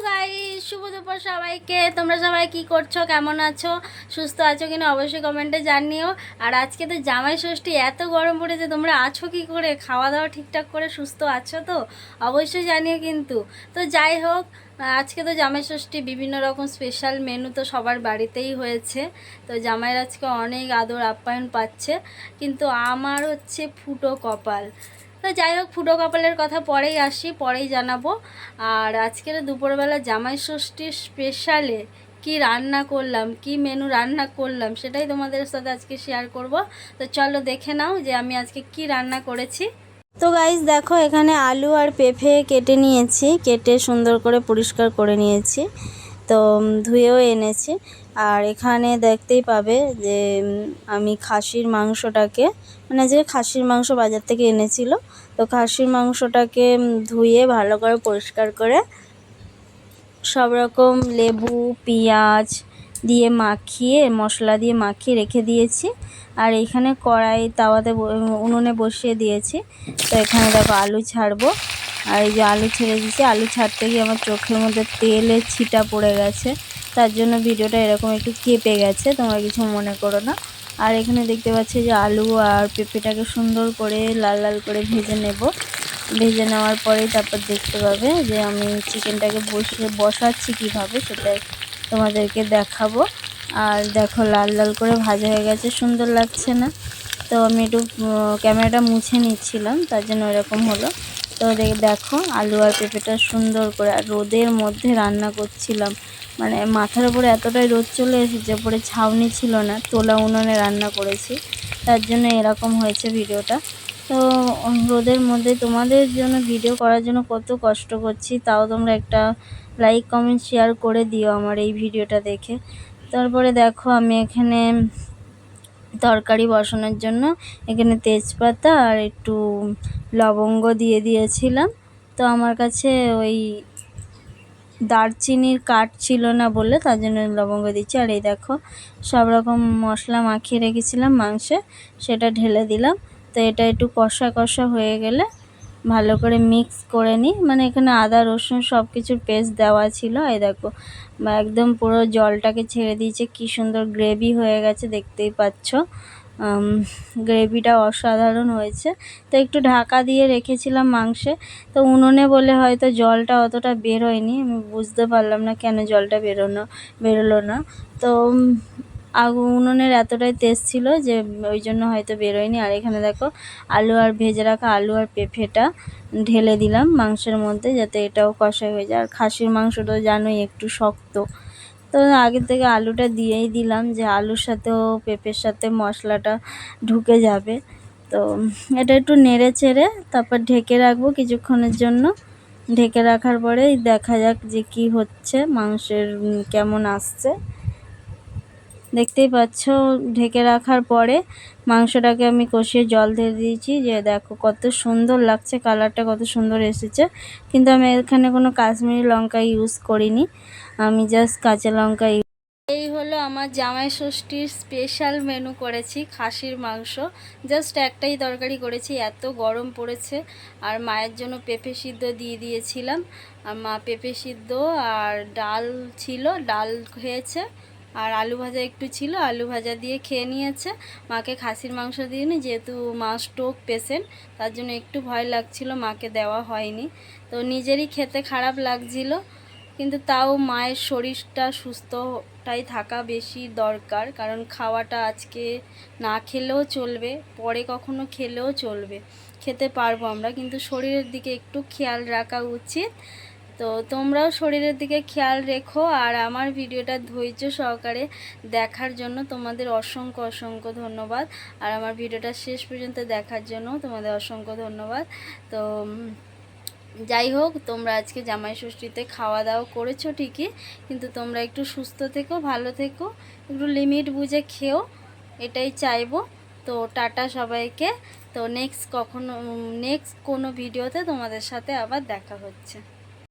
Guys, শুভ দুপুর সবাইকে। তোমরা সবাই কি করছো, কেমন আছো, সুস্থ আছো কিনা অবশ্যই কমেন্টে জানিও। আর আজকে তো জামাই ষষ্ঠী, এত গরম পড়েছে, তোমরা আছো কি করে, খাওয়া দাওয়া ঠিকঠাক করে সুস্থ আছো তো অবশ্যই জানিও কিন্তু। তো যাই হোক, আজকে তো জামাই ষষ্ঠী, বিভিন্ন রকম স্পেশাল মেনু তো সবার বাড়িতেই হয়েছে। তো জামাইয়ের আজকে অনেক আদর আপ্যায়ন পাচ্ছে, কিন্তু আমার হচ্ছে ফুটো কপাল। তো যাই হোক, ফুটো কপালের কথা পরেই আসি, পরেই জানাবো। আর আজকের দুপুরবেলা জামাই ষষ্ঠীর স্পেশালে কি রান্না করলাম, কি মেনু রান্না করলাম, সেটাই তোমাদের সাথে আজকে শেয়ার করব। তো চলো দেখে নাও যে আমি আজকে কি রান্না করেছি। তো গাইস দেখো, এখানে আলু আর পেঁপে কেটে নিয়েছি, কেটে সুন্দর করে পরিষ্কার করে নিয়েছি, তো ধুয়েও এনেছি। আর এখানে দেখতেই পাবে যে আমি খাসির মাংসটাকে, মানে যে খাসির মাংস বাজার থেকে এনেছিল, তো খাসির মাংসটাকে ধুয়ে ভালো করে পরিষ্কার করে সব রকম লেবু পেঁয়াজ দিয়ে মাখিয়ে, মশলা দিয়ে মাখিয়ে রেখে দিয়েছি। আর এইখানে কড়াই তাওয়াতে উনুনে বসিয়ে দিয়েছি। তো এখানে দেখো আলু ছাড়বো, আর এই যে আলু ছেড়ে দিয়েছি। আলু ছাড়তে গিয়ে আমার চোখের মধ্যে তেলের ছিটা পড়ে গেছে, তার জন্য ভিডিওটা এরকম একটু কেঁপে গেছে, তোমরা কিছু মনে করো না। আর এখানে দেখতে পাচ্ছি যে আলু আর পেঁপেটাকে সুন্দর করে লাল লাল করে ভেজে নেব। ভেজে নেওয়ার পরেই তারপর দেখতে পাবে যে আমি চিকেনটাকে বসাচ্ছি কীভাবে, সেটা তোমাদেরকে দেখাবো। আর দেখো লাল লাল করে ভাজা হয়ে গেছে, সুন্দর লাগছে না? তো আমি একটু ক্যামেরাটা মুছে নিচ্ছিলাম, তার জন্য এরকম হলো। তো দেখো আলু আর পেঁপেটা সুন্দর করে, আর রোদের মধ্যে রান্না করছিলাম, মানে মাথার উপরে এতটাই রোদ চলে এসেছে, পরে ছাউনি ছিল না, তোলা উনুনে রান্না করেছি, তার জন্য এরকম হয়েছে ভিডিওটা। তো রোদের মধ্যে তোমাদের জন্য ভিডিও করার জন্য কত কষ্ট করছি, তাও তোমরা একটা লাইক কমেন্ট শেয়ার করে দিও আমার এই ভিডিওটা দেখে। তারপরে দেখো আমি এখানে তরকারি বসানোর জন্য এখানে তেজপাতা আর একটু লবঙ্গ দিয়ে দিয়েছিলাম। তো আমার কাছে ওই দারচিনির কাঠ ছিল না বলে, তার জন্য লবঙ্গ দিচ্ছি। আর এই দেখো সব রকম মশলা মাখিয়ে রেখেছিলাম মাংসে, সেটা ঢেলে দিলাম। তো এটা একটু কষা কষা হয়ে গেলে ভালো করে মিক্স করে নিই, মানে এখানে আদা রসুন সব কিছুর পেস্ট দেওয়া ছিল। এই দেখো একদম পুরো জলটাকে ছেড়ে দিয়েছে, কি সুন্দর গ্রেভি হয়ে গেছে, দেখতেই পাচ্ছ। গ্রেভিটা অসাধারণ হয়েছে। তো একটু ঢাকা দিয়ে রেখেছিলাম মাংসে, তো উনুনে বলে হয়তো জলটা অতটা বেরোয়নি, আমি বুঝতে পারলাম না কেন জলটা বেরোলো না। তো উনুনের এতটাই তেজ ছিল যে ওই জন্য হয়তো বেরোয়নি। আর এখানে দেখো আলু আর ভেজে রাখা আলু আর পেঁপেটা ঢেলে দিলাম মাংসের মধ্যে, যাতে এটাও কষা হয়ে যায়। আর খাসির মাংসটা জানোই একটু শক্ত, তো আগে থেকে আলুটা দিয়েই দিলাম, যে আলুর সাথেও পেঁপের সাথে মশলাটা ঢুকে যাবে। তো এটা একটু নেড়ে চেড়ে তারপর ঢেকে রাখবো কিছুক্ষণের জন্য। ঢেকে রাখার পরে দেখা যাক যে কি হচ্ছে, মাংসের কেমন আসছে। দেখতেই পাচ্ছ ঢেকে রাখার পরে মাংসটাকে আমি কষিয়ে জল দিয়ে দিয়েছি, যে দেখো কত সুন্দর লাগছে, কালারটা কত সুন্দর এসেছে। কিন্তু আমি এখানে কোনো কাশ্মীরি লঙ্কা ইউজ করিনি, আমি জাস্ট কাঁচা লঙ্কা। এই হলো আমার জামাই ষষ্ঠীর স্পেশাল মেনু করেছি, খাসির মাংস। জাস্ট একটাই তরকারি করেছি, এত গরম পড়েছে। আর মায়ের জন্য পেঁপে সিদ্ধ দিয়ে দিয়েছিলাম, আর মা পেঁপে সিদ্ধ আর ডাল ছিল, ডাল খেয়েছে। আর আলু ভাজা একটু ছিল, আলু ভাজা দিয়ে খেয়ে নিয়েছে। মাকে খাসির মাংস দিইনি, যেহেতু মা স্ট্রোক পেশেন্ট, তার জন্য একটু ভয় লাগছিল, মাকে দেওয়া হয়নি। তো নিজেরই খেতে খারাপ লাগছিল, কিন্তু তাও মায়ের শরীরটা সুস্থটাই থাকা বেশি দরকার, কারণ খাওয়াটা আজকে না খেলেও চলবে, পরে কখনো খেলেও চলবে, খেতে পারবো আমরা, কিন্তু শরীরের দিকে একটু খেয়াল রাখা উচিত। তো তোমরাও শরীরের দিকে খেয়াল রেখো। আর আমার ভিডিওটা ধৈর্য সহকারে দেখার জন্য তোমাদের অসংখ্য অসংখ্য ধন্যবাদ। আর আমার ভিডিওটা শেষ পর্যন্ত দেখার জন্য তোমাদের অসংখ্য ধন্যবাদ। তো যাই হোক, তোমরা আজকে জামাই ষষ্ঠীতে খাওয়া দাওয়া করেছো ঠিকই, কিন্তু তোমরা একটু সুস্থ থেকো, ভালো থেকো, একটু লিমিট বুঝে খেও, এটাই চাইবো। তো টাটা সবাইকে। তো নেক্সট কোনো ভিডিওতে তোমাদের সাথে আবার দেখা হচ্ছে।